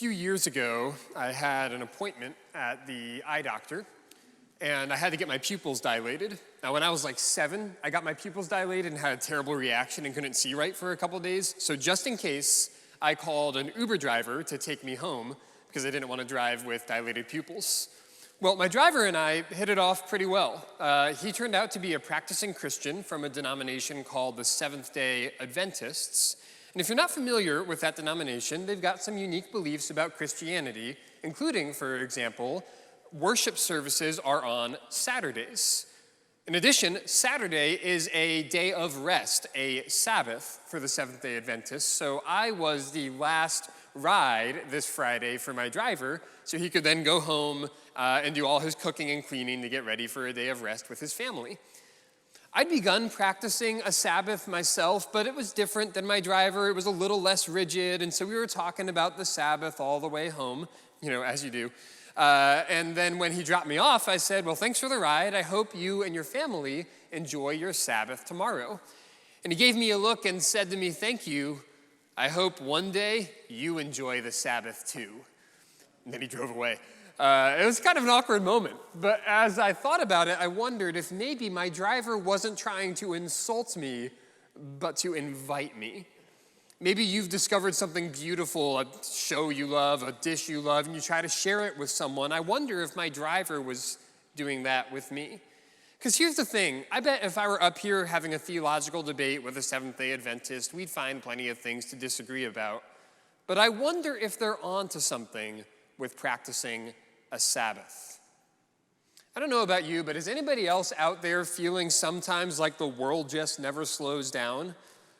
few years ago, I had an appointment at the eye doctor, and I had to get my pupils dilated. Now, when I was like 7, I got my pupils dilated and had a terrible reaction and couldn't see right for a couple days. So just in case, I called an Uber driver to take me home because I didn't want to drive with dilated pupils. Well, my driver and I hit it off pretty well. He turned out to be a practicing Christian from a denomination called the Seventh-day Adventists. And if you're not familiar with that denomination, they've got some unique beliefs about Christianity, including, for example, worship services are on Saturdays. In addition, Saturday is a day of rest, a Sabbath for the Seventh-day Adventists. So I was the last ride this Friday for my driver, so he could then go home and do all his cooking and cleaning to get ready for a day of rest with his family. I'd begun practicing a Sabbath myself, but it was different than my driver. It was a little less rigid, and so we were talking about the Sabbath all the way home, as you do. And then when he dropped me off, I said, well, thanks for the ride. I hope you and your family enjoy your Sabbath tomorrow. And he gave me a look and said to me, thank you. I hope one day you enjoy the Sabbath too. And then he drove away. It was kind of an awkward moment, but as I thought about it, I wondered if maybe my driver wasn't trying to insult me, but to invite me. Maybe you've discovered something beautiful, a show you love, a dish you love, and you try to share it with someone. I wonder if my driver was doing that with me. Because here's the thing, I bet if I were up here having a theological debate with a Seventh-day Adventist, we'd find plenty of things to disagree about. But I wonder if they're onto something with practicing a Sabbath. I don't know about you, but is anybody else out there feeling sometimes like the world just never slows down?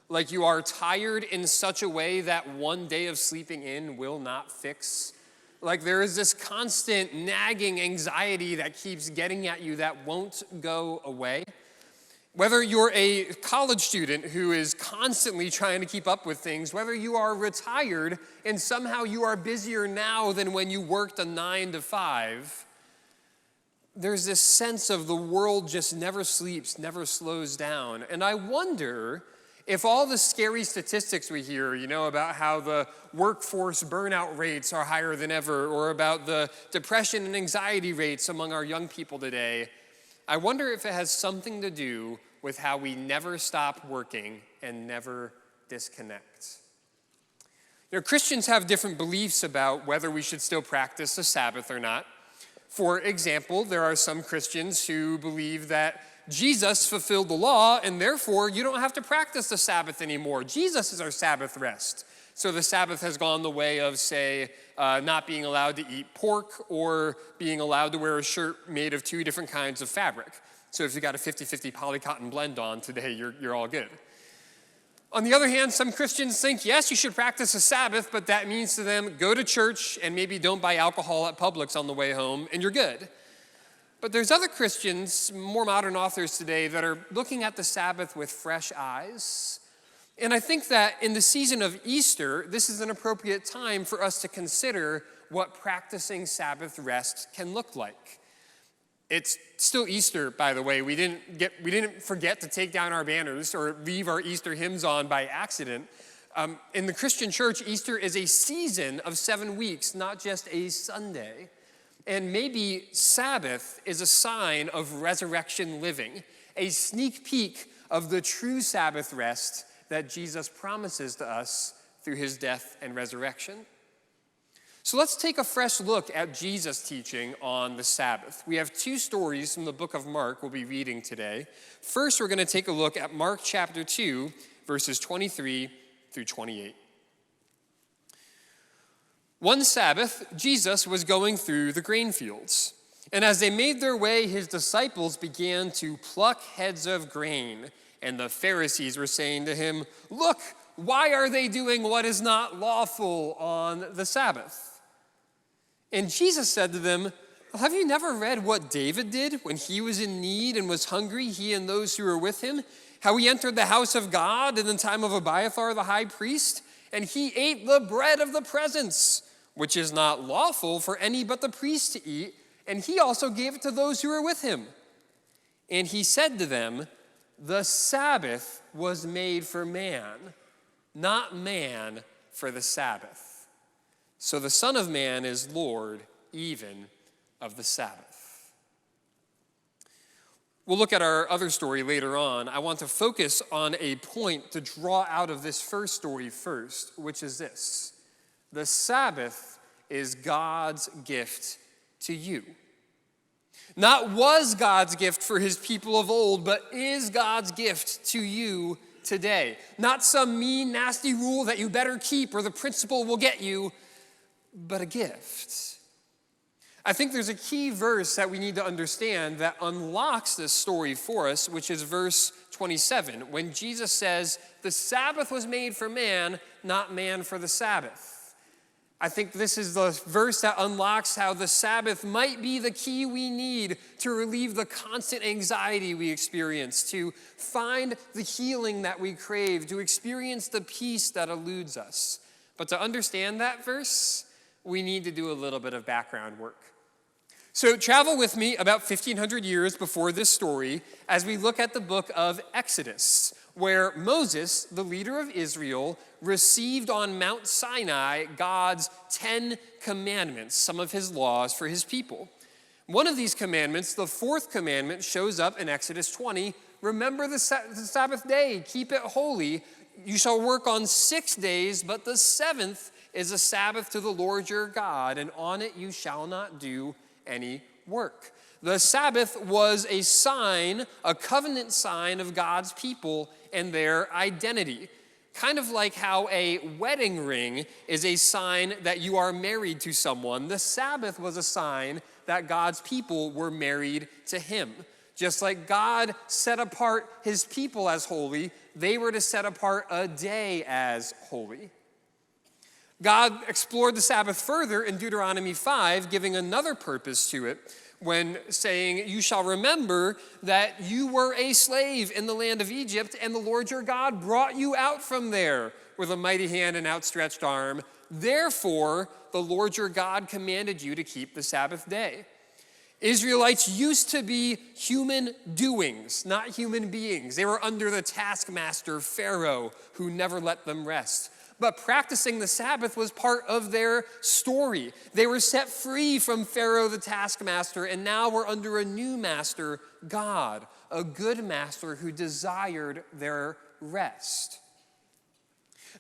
Like you are tired in such a way that one day of sleeping in will not fix? Like there is this constant nagging anxiety that keeps getting at you that won't go away? Whether you're a college student who is constantly trying to keep up with things, whether you are retired and somehow you are busier now than when you worked a 9 to 5, there's this sense of the world just never sleeps, never slows down. And I wonder if all the scary statistics we hear, about how the workforce burnout rates are higher than ever, or about the depression and anxiety rates among our young people today, I wonder if it has something to do with how we never stop working and never disconnect. Christians have different beliefs about whether we should still practice the Sabbath or not. For example, there are some Christians who believe that Jesus fulfilled the law, and therefore you don't have to practice the Sabbath anymore. Jesus is our Sabbath rest. So the Sabbath has gone the way of, say, not being allowed to eat pork or being allowed to wear a shirt made of 2 different kinds of fabric. So if you got a 50-50 polycotton blend on today, you're all good. On the other hand, some Christians think, yes, you should practice a Sabbath, but that means to them, go to church and maybe don't buy alcohol at Publix on the way home, and you're good. But there's other Christians, more modern authors today, that are looking at the Sabbath with fresh eyes. And I think that in the season of Easter, this is an appropriate time for us to consider what practicing Sabbath rest can look like. It's still Easter, by the way. We didn't forget to take down our banners or leave our Easter hymns on by accident. In the Christian church, Easter is a season of 7 weeks, not just a Sunday. And maybe Sabbath is a sign of resurrection living, a sneak peek of the true Sabbath rest that Jesus promises to us through his death and resurrection. So let's take a fresh look at Jesus' teaching on the Sabbath. We have 2 stories from the book of Mark we'll be reading today. First, we're going to take a look at Mark chapter 2, verses 23 through 28. One Sabbath, Jesus was going through the grain fields. And as they made their way, his disciples began to pluck heads of grain. And the Pharisees were saying to him, look, why are they doing what is not lawful on the Sabbath? And Jesus said to them, have you never read what David did when he was in need and was hungry, he and those who were with him? How he entered the house of God in the time of Abiathar the high priest, and he ate the bread of the presence, which is not lawful for any but the priest to eat, and he also gave it to those who were with him. And he said to them, the Sabbath was made for man, not man for the Sabbath. So the Son of Man is Lord even of the Sabbath. We'll look at our other story later on. I want to focus on a point to draw out of this first story first, which is this. The Sabbath is God's gift to you. Not was God's gift for his people of old, but is God's gift to you today. Not some mean, nasty rule that you better keep or the principle will get you, but a gift. I think there's a key verse that we need to understand that unlocks this story for us, which is verse 27, when Jesus says, the Sabbath was made for man, not man for the Sabbath. I think this is the verse that unlocks how the Sabbath might be the key we need to relieve the constant anxiety we experience, to find the healing that we crave, to experience the peace that eludes us. But to understand that verse, we need to do a little bit of background work. So travel with me about 1,500 years before this story as we look at the book of Exodus, where Moses, the leader of Israel, received on Mount Sinai God's 10 commandments, some of his laws for his people. One of these commandments, the fourth commandment, shows up in Exodus 20. Remember the Sabbath day, keep it holy. You shall work on 6 days, but the seventh is a Sabbath to the Lord your God, and on it you shall not do any work. The Sabbath was a sign, a covenant sign of God's people and their identity. Kind of like how a wedding ring is a sign that you are married to someone, the Sabbath was a sign that God's people were married to him. Just like God set apart his people as holy, they were to set apart a day as holy. God explored the Sabbath further in Deuteronomy 5, giving another purpose to it when saying, you shall remember that you were a slave in the land of Egypt, and the Lord your God brought you out from there with a mighty hand and outstretched arm. Therefore, the Lord your God commanded you to keep the Sabbath day. Israelites used to be human doings, not human beings. They were under the taskmaster, Pharaoh, who never let them rest. But practicing the Sabbath was part of their story. They were set free from Pharaoh the taskmaster, and now we're under a new master, God, a good master who desired their rest.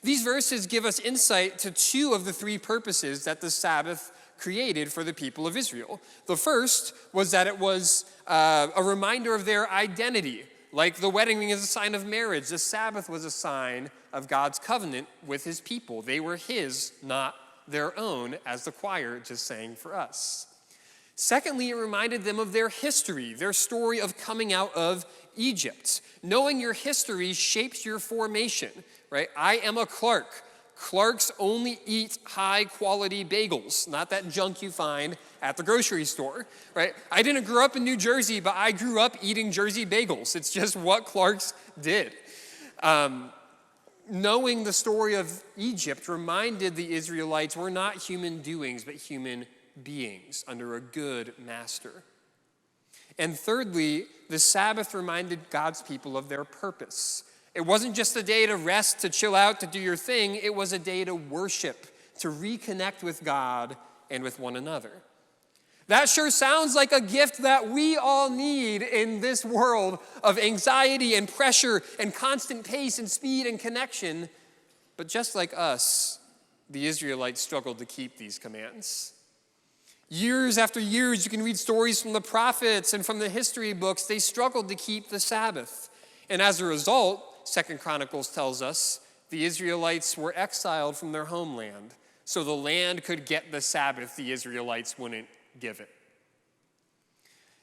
These verses give us insight to two of the three purposes that the Sabbath created for the people of Israel. The first was that it was a reminder of their identity. Like the wedding ring is a sign of marriage, the Sabbath was a sign of God's covenant with his people. They were his, not their own, as the choir just sang for us. Secondly, it reminded them of their history, their story of coming out of Egypt. Knowing your history shapes your formation, right? I am a Clark. Clarks only eat high-quality bagels, not that junk you find at the grocery store, right? I didn't grow up in New Jersey, but I grew up eating Jersey bagels. It's just what Clarks did. Knowing the story of Egypt reminded the Israelites we're not human doings, but human beings under a good master. And thirdly, the Sabbath reminded God's people of their purpose. It wasn't just a day to rest, to chill out, to do your thing. It was a day to worship, to reconnect with God and with one another. That sure sounds like a gift that we all need in this world of anxiety and pressure and constant pace and speed and connection. But just like us, the Israelites struggled to keep these commands. Years after years, you can read stories from the prophets and from the history books. They struggled to keep the Sabbath. And as a result, 2 Chronicles tells us the Israelites were exiled from their homeland. So the land could get the Sabbath, the Israelites wouldn't give it.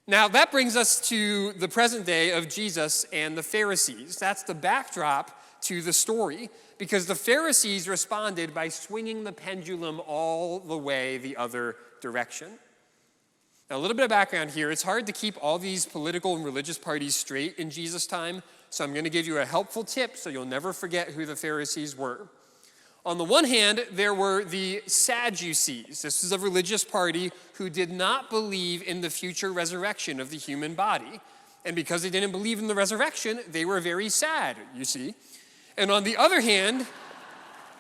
Now that brings us to the present day of Jesus and the Pharisees. That's the backdrop to the story, because the Pharisees responded by swinging the pendulum all the way the other direction. Now, a little bit of background here. It's hard to keep all these political and religious parties straight in Jesus' time, so I'm going to give you a helpful tip so you'll never forget who the Pharisees were. On the one hand, there were the Sadducees. This is a religious party who did not believe in the future resurrection of the human body. And because they didn't believe in the resurrection, they were very sad, you see. And on the other hand,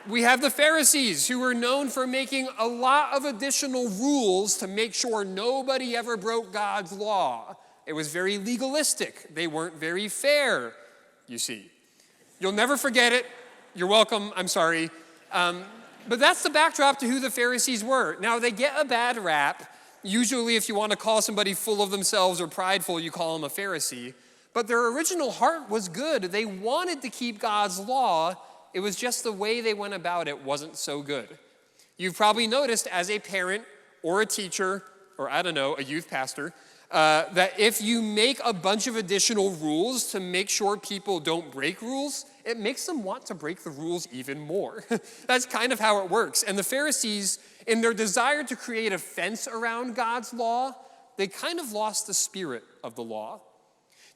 We have the Pharisees, who were known for making a lot of additional rules to make sure nobody ever broke God's law. It was very legalistic. They weren't very fair, you see. You'll never forget it. You're welcome. I'm sorry. But that's the backdrop to who the Pharisees were. Now, they get a bad rap. Usually, if you want to call somebody full of themselves or prideful, you call them a Pharisee. But their original heart was good. They wanted to keep God's law. It was just the way they went about it wasn't so good. You've probably noticed as a parent or a teacher, or I don't know, a youth pastor, that if you make a bunch of additional rules to make sure people don't break rules, it makes them want to break the rules even more. That's kind of how it works. And the Pharisees, in their desire to create a fence around God's law, they kind of lost the spirit of the law.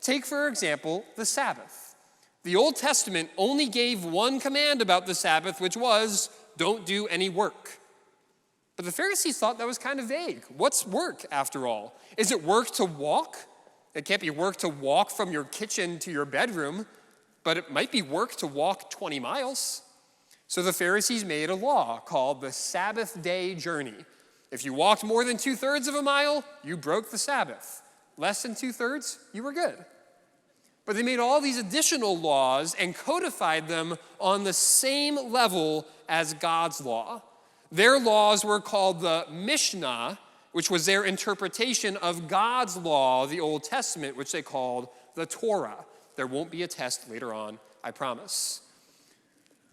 Take, for example, the Sabbath. The Old Testament only gave one command about the Sabbath, which was, don't do any work. But the Pharisees thought that was kind of vague. What's work, after all? Is it work to walk? It can't be work to walk from your kitchen to your bedroom, but it might be work to walk 20 miles. So the Pharisees made a law called the Sabbath day journey. If you walked more than 2/3 of a mile, you broke the Sabbath. Less than 2/3, you were good. But they made all these additional laws and codified them on the same level as God's law. Their laws were called the Mishnah, which was their interpretation of God's law, the Old Testament, which they called the Torah. There won't be a test later on, I promise.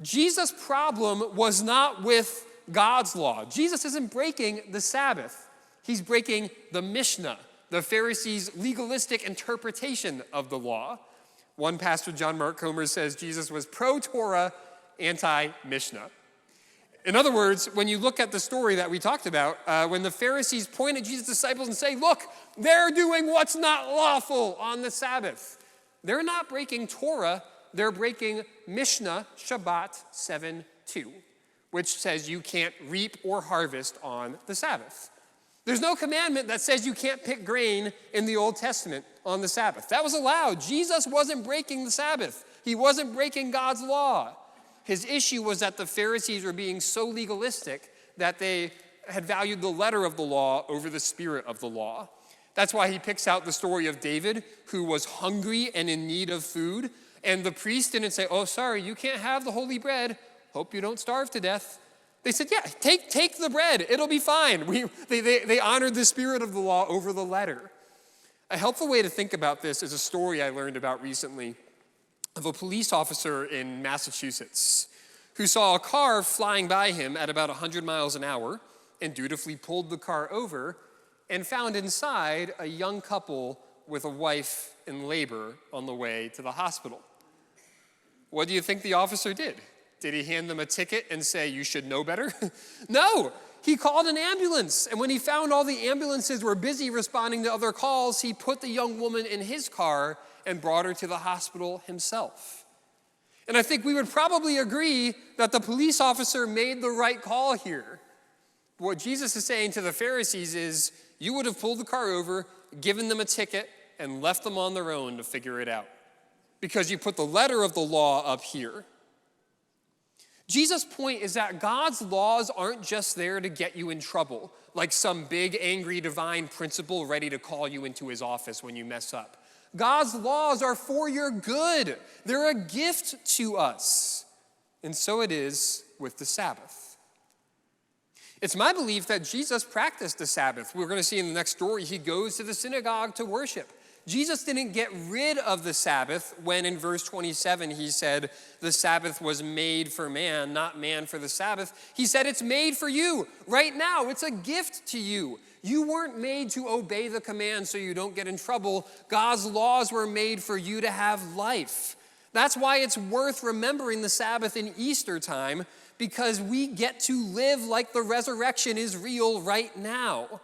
Jesus' problem was not with God's law. Jesus isn't breaking the Sabbath. He's breaking the Mishnah, the Pharisees' legalistic interpretation of the law. One pastor, John Mark Comer, says Jesus was pro-Torah, anti-Mishnah. In other words, when you look at the story that we talked about, when the Pharisees point at Jesus' disciples and say, look, they're doing what's not lawful on the Sabbath. They're not breaking Torah, they're breaking Mishnah Shabbat 7:2, which says you can't reap or harvest on the Sabbath. There's no commandment that says you can't pick grain in the Old Testament on the Sabbath. That was allowed. Jesus wasn't breaking the Sabbath. He wasn't breaking God's law. His issue was that the Pharisees were being so legalistic that they had valued the letter of the law over the spirit of the law. That's why he picks out the story of David, who was hungry and in need of food. And the priest didn't say, oh, sorry, you can't have the holy bread. Hope you don't starve to death. They said, yeah, take the bread. It'll be fine. They honored the spirit of the law over the letter. A helpful way to think about this is a story I learned about recently of a police officer in Massachusetts who saw a car flying by him at about 100 miles an hour and dutifully pulled the car over and found inside a young couple with a wife in labor on the way to the hospital. What do you think the officer did? Did he hand them a ticket and say, you should know better? No, he called an ambulance. And when he found all the ambulances were busy responding to other calls, he put the young woman in his car and brought her to the hospital himself. And I think we would probably agree that the police officer made the right call here. What Jesus is saying to the Pharisees is, you would have pulled the car over, given them a ticket, and left them on their own to figure it out. Because you put the letter of the law up here. Jesus' point is that God's laws aren't just there to get you in trouble, like some big, angry, divine principal ready to call you into his office when you mess up. God's laws are for your good. They're a gift to us. And so it is with the Sabbath. It's my belief that Jesus practiced the Sabbath. We're going to see in the next story, he goes to the synagogue to worship. Jesus didn't get rid of the Sabbath when in verse 27 he said the Sabbath was made for man, not man for the Sabbath. He said it's made for you right now. It's a gift to you. You weren't made to obey the command so you don't get in trouble. God's laws were made for you to have life. That's why it's worth remembering the Sabbath in Easter time, because we get to live like the resurrection is real right now.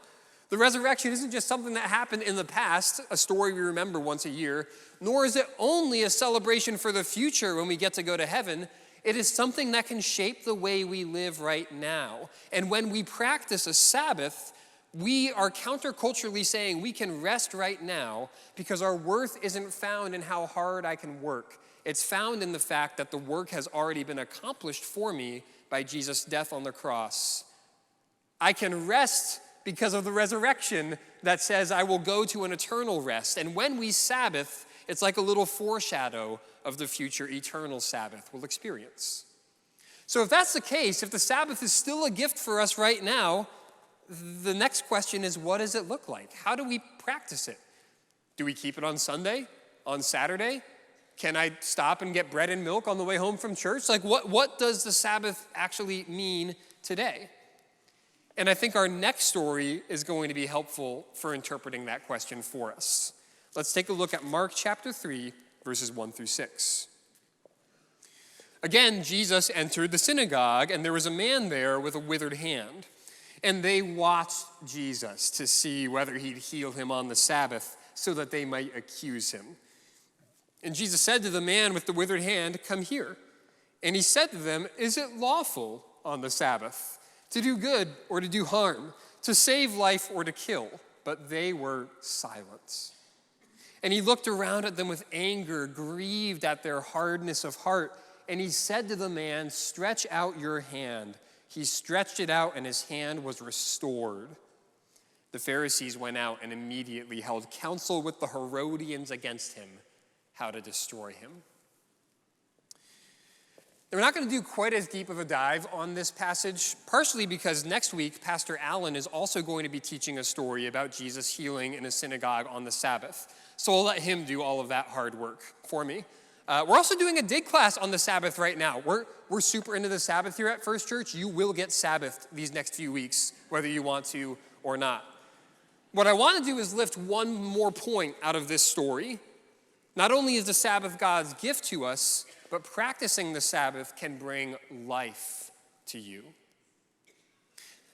The resurrection isn't just something that happened in the past, a story we remember once a year, nor is it only a celebration for the future when we get to go to heaven. It is something that can shape the way we live right now. And when we practice a Sabbath, we are counterculturally saying we can rest right now because our worth isn't found in how hard I can work. It's found in the fact that the work has already been accomplished for me by Jesus' death on the cross. I can rest because of the resurrection that says I will go to an eternal rest. And when we Sabbath, it's like a little foreshadow of the future eternal Sabbath we'll experience. So if that's the case, if the Sabbath is still a gift for us right now, the next question is, what does it look like? How do we practice it? Do we keep it on Sunday? On Saturday? Can I stop and get bread and milk on the way home from church? Like, what does the Sabbath actually mean today? And I think our next story is going to be helpful for interpreting that question for us. Let's take a look at Mark chapter 3, verses 1 through 6. Again, Jesus entered the synagogue, and there was a man there with a withered hand. And they watched Jesus to see whether he'd heal him on the Sabbath so that they might accuse him. And Jesus said to the man with the withered hand, "Come here." And he said to them, "Is it lawful on the Sabbath to do good or to do harm, to save life or to kill?" But they were silent. And he looked around at them with anger, grieved at their hardness of heart. And he said to the man, "Stretch out your hand." He stretched it out, and his hand was restored. The Pharisees went out and immediately held counsel with the Herodians against him, how to destroy him. We're not going to do quite as deep of a dive on this passage, partially because next week, Pastor Allen is also going to be teaching a story about Jesus healing in a synagogue on the Sabbath. So I'll let him do all of that hard work for me. We're also doing a dig class on the Sabbath right now. We're super into the Sabbath here at First Church. You will get Sabbathed these next few weeks, whether you want to or not. What I want to do is lift one more point out of this story. Not only is the Sabbath God's gift to us, but practicing the Sabbath can bring life to you.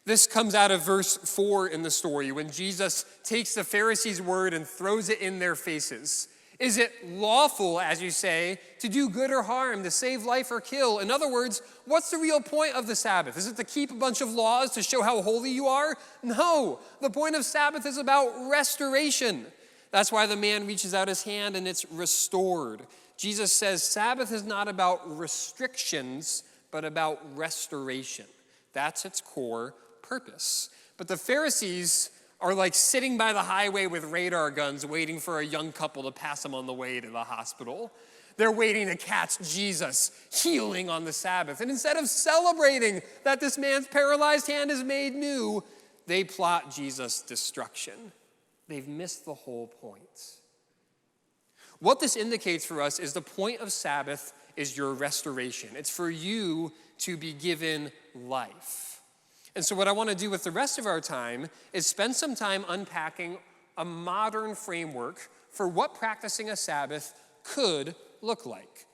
This comes out of verse 4 in the story, when Jesus takes the Pharisees' word and throws it in their faces. Is it lawful, as you say, to do good or harm, to save life or kill? In other words, what's the real point of the Sabbath? Is it to keep a bunch of laws to show how holy you are? No. The point of Sabbath is about restoration. That's why the man reaches out his hand and it's restored. Jesus says Sabbath is not about restrictions, but about restoration. That's its core purpose. But the Pharisees are like sitting by the highway with radar guns waiting for a young couple to pass them on the way to the hospital. They're waiting to catch Jesus healing on the Sabbath. And instead of celebrating that this man's paralyzed hand is made new, they plot Jesus' destruction. They've missed the whole point. What this indicates for us is the point of Sabbath is your restoration. It's for you to be given life. And so what I want to do with the rest of our time is spend some time unpacking a modern framework for what practicing a Sabbath could look like.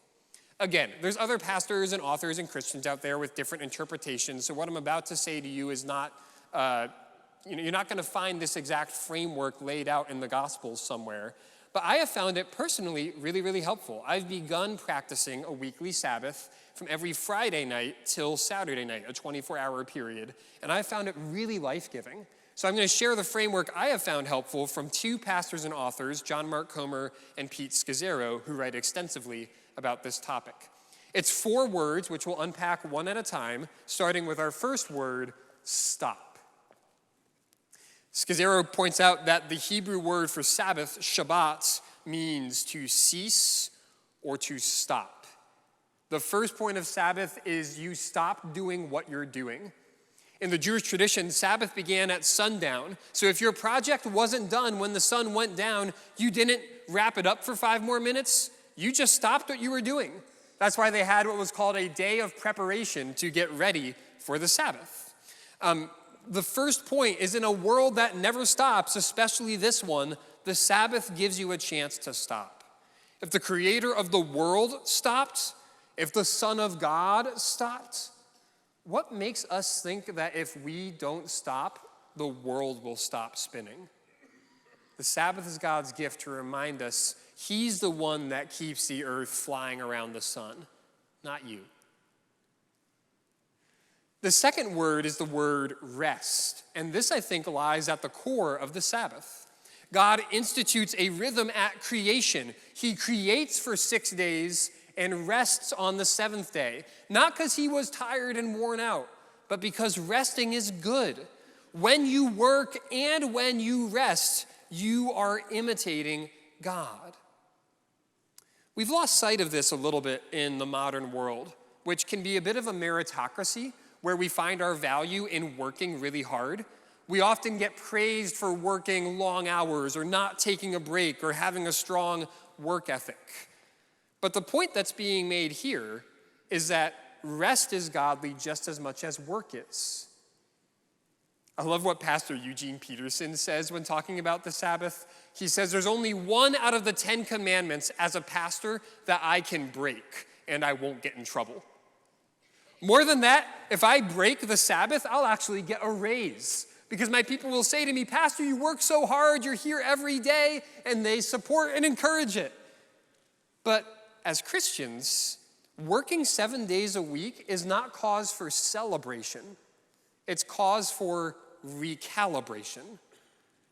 Again, there's other pastors and authors and Christians out there with different interpretations. So what I'm about to say to you is not, you're not going to find this exact framework laid out in the Gospels somewhere. But I have found it personally really, really helpful. I've begun practicing a weekly Sabbath from every Friday night till Saturday night, a 24-hour period. And I found it really life-giving. So I'm going to share the framework I have found helpful from two pastors and authors, John Mark Comer and Pete Scazzero, who write extensively about this topic. It's 4 words, which we'll unpack one at a time, starting with our first word, stop. Scazzero points out that the Hebrew word for Sabbath, Shabbat, means to cease or to stop. The first point of Sabbath is you stop doing what you're doing. In the Jewish tradition, Sabbath began at sundown. So if your project wasn't done when the sun went down, you didn't wrap it up for 5 more minutes. You just stopped what you were doing. That's why they had what was called a day of preparation to get ready for the Sabbath. The first point is, in a world that never stops, especially this one, the Sabbath gives you a chance to stop. If the creator of the world stopped, if the Son of God stopped, what makes us think that if we don't stop, the world will stop spinning? The Sabbath is God's gift to remind us he's the one that keeps the earth flying around the sun, not you. The second word is the word rest, and this, I think, lies at the core of the Sabbath. God institutes a rhythm at creation. He creates for 6 days, and rests on the seventh day, not because he was tired and worn out, but because resting is good. When you work and when you rest, you are imitating God. We've lost sight of this a little bit in the modern world, which can be a bit of a meritocracy, where we find our value in working really hard. We often get praised for working long hours or not taking a break or having a strong work ethic. But the point that's being made here is that rest is godly just as much as work is. I love what Pastor Eugene Peterson says when talking about the Sabbath. He says, there's only one out of the 10 commandments as a pastor that I can break and I won't get in trouble. More than that, if I break the Sabbath, I'll actually get a raise because my people will say to me, Pastor, you work so hard, you're here every day, and they support and encourage it. But as Christians, working 7 days a week is not cause for celebration. It's cause for recalibration.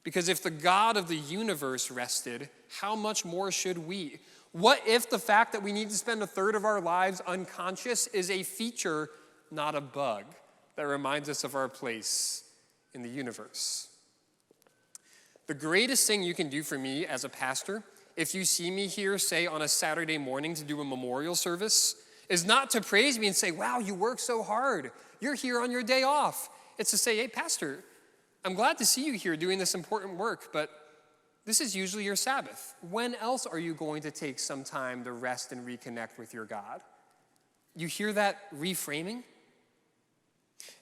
Because if the God of the universe rested, how much more should we? What if the fact that we need to spend a third of our lives unconscious is a feature, not a bug, that reminds us of our place in the universe? The greatest thing you can do for me as a pastor, if you see me here, say, on a Saturday morning to do a memorial service, is not to praise me and say, wow, you work so hard. You're here on your day off. It's to say, hey, Pastor, I'm glad to see you here doing this important work, but this is usually your Sabbath. When else are you going to take some time to rest and reconnect with your God? You hear that reframing?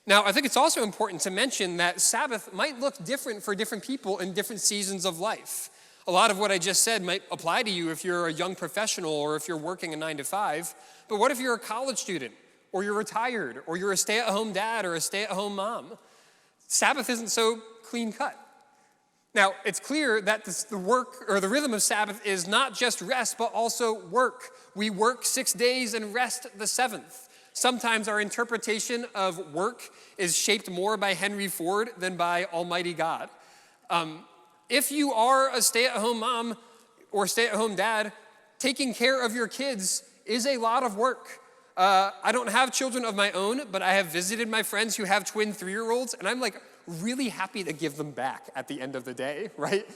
Now, I think it's also important to mention that Sabbath might look different for different people in different seasons of life. A lot of what I just said might apply to you if you're a young professional or if you're working a 9 to 5. But what if you're a college student, or you're retired, or you're a stay-at-home dad or a stay-at-home mom? Sabbath isn't so clean cut. Now, it's clear that the work or the rhythm of Sabbath is not just rest, but also work. We work 6 days and rest the seventh. Sometimes our interpretation of work is shaped more by Henry Ford than by Almighty God. If you are a stay-at-home mom or stay-at-home dad, taking care of your kids is a lot of work. I don't have children of my own, but I have visited my friends who have twin 3-year-olds, and I'm like really happy to give them back at the end of the day, right?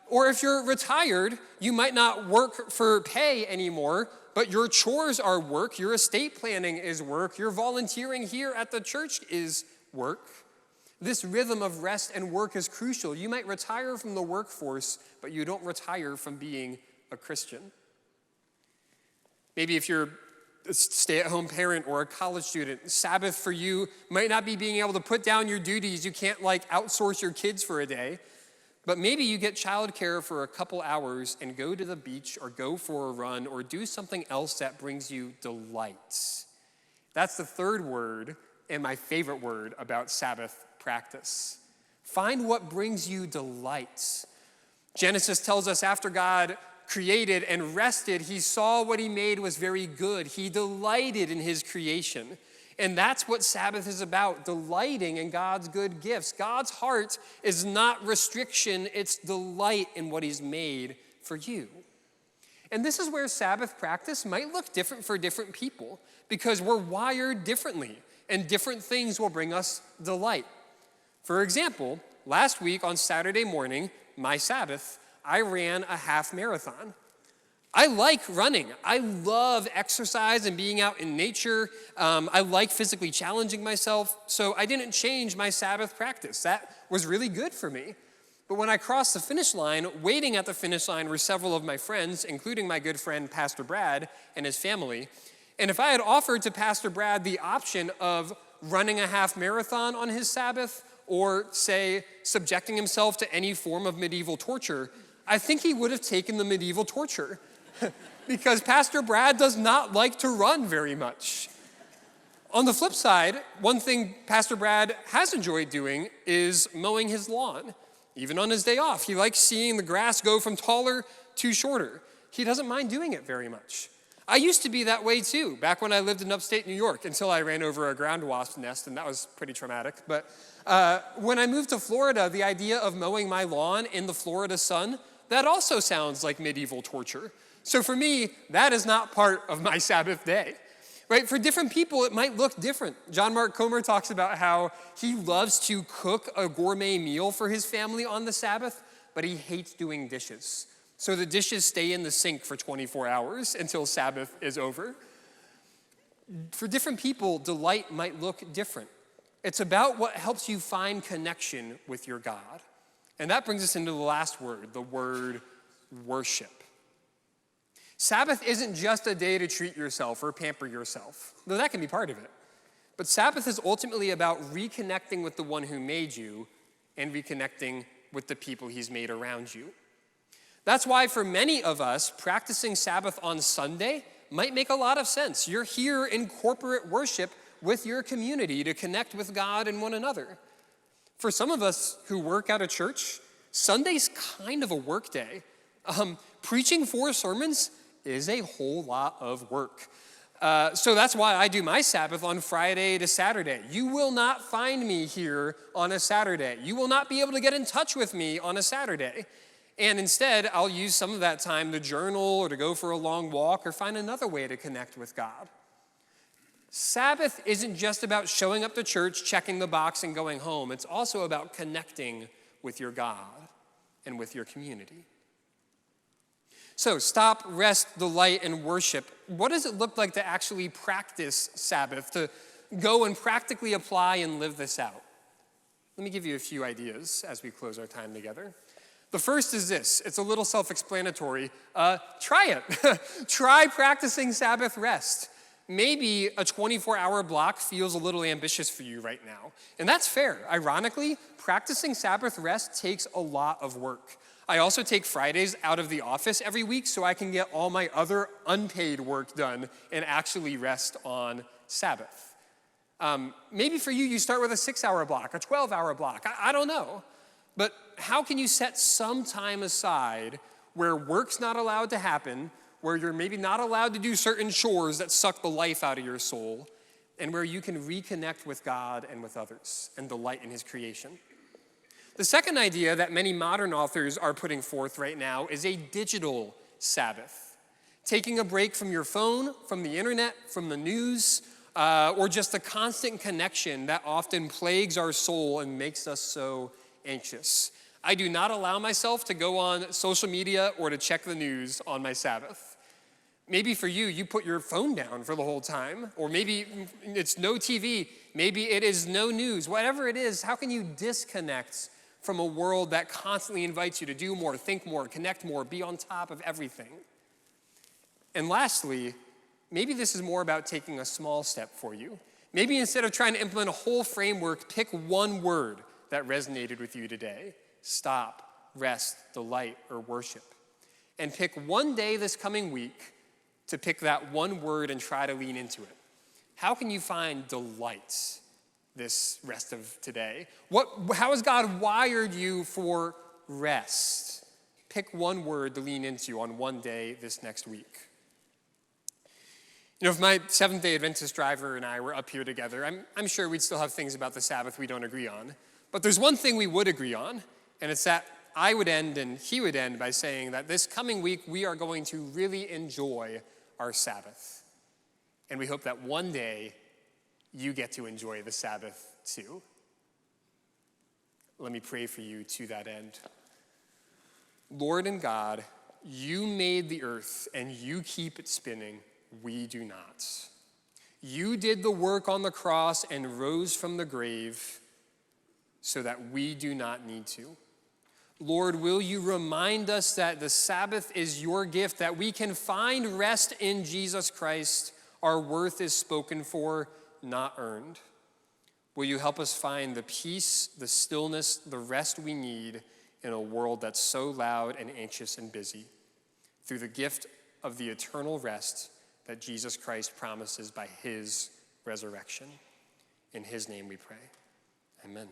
Or if you're retired, you might not work for pay anymore, but your chores are work, your estate planning is work, your volunteering here at the church is work. This rhythm of rest and work is crucial. You might retire from the workforce, but you don't retire from being a Christian. Maybe if you're a stay-at-home parent or a college student, Sabbath for you might not be being able to put down your duties. You can't outsource your kids for a day, but maybe you get childcare for a couple hours and go to the beach or go for a run or do something else that brings you delight. That's the third word and my favorite word about Sabbath practice. Find what brings you delight. Genesis tells us after God created and rested, he saw what he made was very good. He delighted in his creation. And that's what Sabbath is about, delighting in God's good gifts. God's heart is not restriction, it's delight in what he's made for you. And this is where Sabbath practice might look different for different people because we're wired differently and different things will bring us delight. For example, last week on Saturday morning, my Sabbath, I ran a half marathon. I like running. I love exercise and being out in nature. I like physically challenging myself. So I didn't change my Sabbath practice. That was really good for me. But when I crossed the finish line, waiting at the finish line were several of my friends, including my good friend Pastor Brad and his family. And if I had offered to Pastor Brad the option of running a half marathon on his Sabbath or, say, subjecting himself to any form of medieval torture, I think he would have taken the medieval torture because Pastor Brad does not like to run very much. On the flip side, one thing Pastor Brad has enjoyed doing is mowing his lawn. Even on his day off, he likes seeing the grass go from taller to shorter. He doesn't mind doing it very much. I used to be that way too, back when I lived in upstate New York, until I ran over a ground wasp nest, and that was pretty traumatic. But when I moved to Florida, the idea of mowing my lawn in the Florida sun, that also sounds like medieval torture. So for me, that is not part of my Sabbath day. Right? For different people, it might look different. John Mark Comer talks about how he loves to cook a gourmet meal for his family on the Sabbath, but he hates doing dishes. So the dishes stay in the sink for 24 hours until Sabbath is over. For different people, delight might look different. It's about what helps you find connection with your God. And that brings us into the last word, the word worship. Sabbath isn't just a day to treat yourself or pamper yourself, though that can be part of it. But Sabbath is ultimately about reconnecting with the one who made you and reconnecting with the people he's made around you. That's why for many of us, practicing Sabbath on Sunday might make a lot of sense. You're here in corporate worship with your community to connect with God and one another. For some of us who work at a church, Sunday's kind of a work day. Preaching 4 sermons is a whole lot of work. So that's why I do my Sabbath on Friday to Saturday. You will not find me here on a Saturday. You will not be able to get in touch with me on a Saturday. And instead, I'll use some of that time to journal or to go for a long walk or find another way to connect with God. Sabbath isn't just about showing up to church, checking the box, and going home. It's also about connecting with your God and with your community. So stop, rest, delight, and worship. What does it look like to actually practice Sabbath, to go and practically apply and live this out? Let me give you a few ideas as we close our time together. The first is this. It's a little self-explanatory. Try it. Try practicing Sabbath rest. Maybe a 24-hour block feels a little ambitious for you right now. And that's fair. Ironically, practicing Sabbath rest takes a lot of work. I also take Fridays out of the office every week so I can get all my other unpaid work done and actually rest on Sabbath. Maybe for you, you start with a 6-hour block, a 12-hour block. I don't know. But how can you set some time aside where work's not allowed to happen, where you're maybe not allowed to do certain chores that suck the life out of your soul, and where you can reconnect with God and with others and delight in his creation? The second idea that many modern authors are putting forth right now is a digital Sabbath. Taking a break from your phone, from the internet, from the news, or just the constant connection that often plagues our soul and makes us so anxious. I do not allow myself to go on social media or to check the news on my Sabbath. Maybe for you, you put your phone down for the whole time, or maybe it's no TV, maybe it is no news. Whatever it is, how can you disconnect from a world that constantly invites you to do more, think more, connect more, be on top of everything? And lastly, maybe this is more about taking a small step for you. Maybe instead of trying to implement a whole framework, pick one word that resonated with you today. Stop, rest, delight, or worship. And pick one day this coming week to pick that one word and try to lean into it. How can you find delight this rest of today? How has God wired you for rest? Pick one word to lean into on one day this next week. You know, if my Seventh-day Adventist driver and I were up here together, I'm sure we'd still have things about the Sabbath we don't agree on. But there's one thing we would agree on, and it's that I would end and he would end by saying that this coming week we are going to really enjoy our Sabbath. And we hope that one day you get to enjoy the Sabbath too. Let me pray for you to that end. Lord and God, you made the earth and you keep it spinning. We do not. You did the work on the cross and rose from the grave so that we do not need to. Lord, will you remind us that the Sabbath is your gift, that we can find rest in Jesus Christ. Our worth is spoken for, not earned. Will you help us find the peace, the stillness, the rest we need in a world that's so loud and anxious and busy, through the gift of the eternal rest that Jesus Christ promises by his resurrection. In his name we pray. Amen.